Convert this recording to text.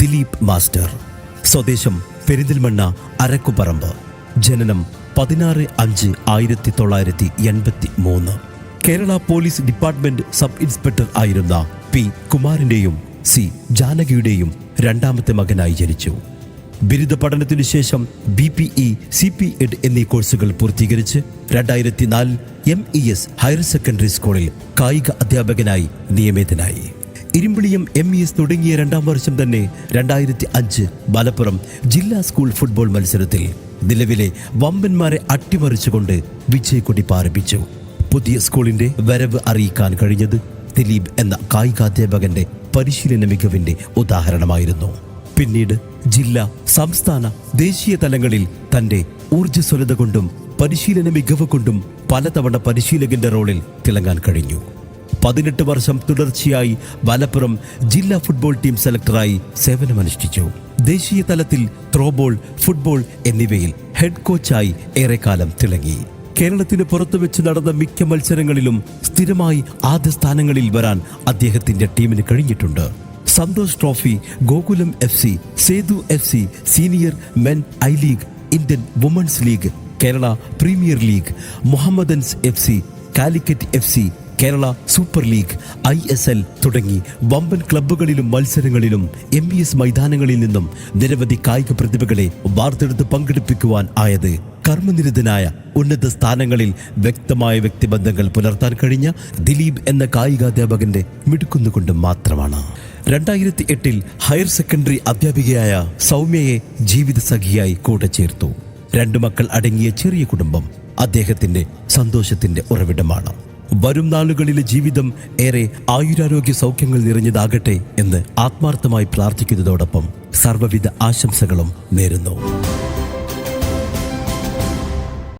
Dileep master. സ്വദേശം പെരിന്തൽമണ്ണ അരക്കുപറമ്പ്. ജനനം 16/5/1983. Kerala police department sub inspector ആയിരുന്ന പി കുമാറിന്റെയും സി ജാനകിയുടെയും രണ്ടാമത്തെ മകനായി ജനിച്ചു. ബിരുദ പഠനത്തിനു ശേഷം BPE, CPEd എന്നീ കോഴ്സുകൾ പൂർത്തീകരിച്ച് 2004 MES ഹയർ സെക്കൻഡറി സ്കൂളിൽ കായിക അധ്യാപകനായി നിയമിതനായി. ഇരുമ്പിളിയം MES തുടങ്ങിയ രണ്ടാം വർഷം തന്നെ 2005 മലപ്പുറം ജില്ലാ സ്കൂൾ ഫുട്ബോൾ മത്സരത്തിൽ നിലവിലെ വമ്പന്മാരെ അട്ടിമറിച്ചുകൊണ്ട് വിജയക്കൊടി പാറിപ്പിച്ചു. പുതിയ സ്കൂളിന്റെ വരവ് അറിയിക്കാൻ കഴിഞ്ഞത് ദിലീപ് എന്ന കായികാധ്യാപകന്റെ പരിശീലന മികവിന്റെ ഉദാഹരണമായിരുന്നു. പിന്നീട് ജില്ലാ, സംസ്ഥാന, ദേശീയ തലങ്ങളിൽ തന്റെ ഊർജ്ജസ്വലത കൊണ്ടും പരിശീലന മികവ് കൊണ്ടും പലതവണ പരിശീലകന്റെ റോളിൽ തിളങ്ങാൻ കഴിഞ്ഞു. 18 വർഷം തുടർച്ചയായി മലപ്പുറം ജില്ലാ ഫുട്ബോൾ ടീം സെലക്ടറായി സേവനമനുഷ്ഠിച്ചു. ദേശീയ തലത്തിൽ ത്രോബോൾ, ഫുട്ബോൾ എന്നിവയിൽ ഹെഡ് കോച്ചായി ഏറെക്കാലം തിളങ്ങി. കേരളത്തിന് പുറത്തുവെച്ച് നടന്ന മിക്ക മത്സരങ്ങളിലും സ്ഥിരമായി ആദ്യ സ്ഥാനങ്ങളിൽ വരാൻ അദ്ദേഹത്തിന്റെ ടീമിന് കഴിഞ്ഞിട്ടുണ്ട്. Santosh trophy, Gokulam FC, Sethu FC, senior men I league, Indian women's league, Kerala premier league, Mohammedans FC, Calicut FC, Kerala super league, ISL തുടങ്ങി വമ്പൻ ക്ലബ്ബുകളിലും മത്സരങ്ങളിലും MES മൈതാനങ്ങളിൽ നിന്നും നിരവധി കായിക പ്രതിഭകളെ വാർത്തെടുത്ത് പങ്കെടുപ്പിക്കുവാൻ ആയത് കർമ്മനിരതനായ ഉന്നത സ്ഥാനങ്ങളിൽ വ്യക്തമായ വ്യക്തിബന്ധങ്ങൾ പുലർത്താൻ കഴിഞ്ഞ ദിലീപ് എന്ന കായികാധ്യാപകന്റെ മിടുക്കുന്നുകൊണ്ട് മാത്രമാണ്. 2008 ഹയർ സെക്കൻഡറി അധ്യാപികയായ സൗമ്യയെ ജീവിത സഖിയായി കൂടെ ചേർത്തു. 2 മക്കൾ അടങ്ങിയ ചെറിയ കുടുംബം അദ്ദേഹത്തിന്റെ സന്തോഷത്തിന്റെ ഉറവിടമാണ്. വരും നാളുകളിലെ ജീവിതം ഏറെ ആയുരാരോഗ്യ സൗഖ്യങ്ങൾ നിറഞ്ഞതാകട്ടെ എന്ന് ആത്മാർത്ഥമായി പ്രാർത്ഥിക്കുന്നതോടൊപ്പം സർവ്വവിധ ആശംസകളും നേരുന്നു.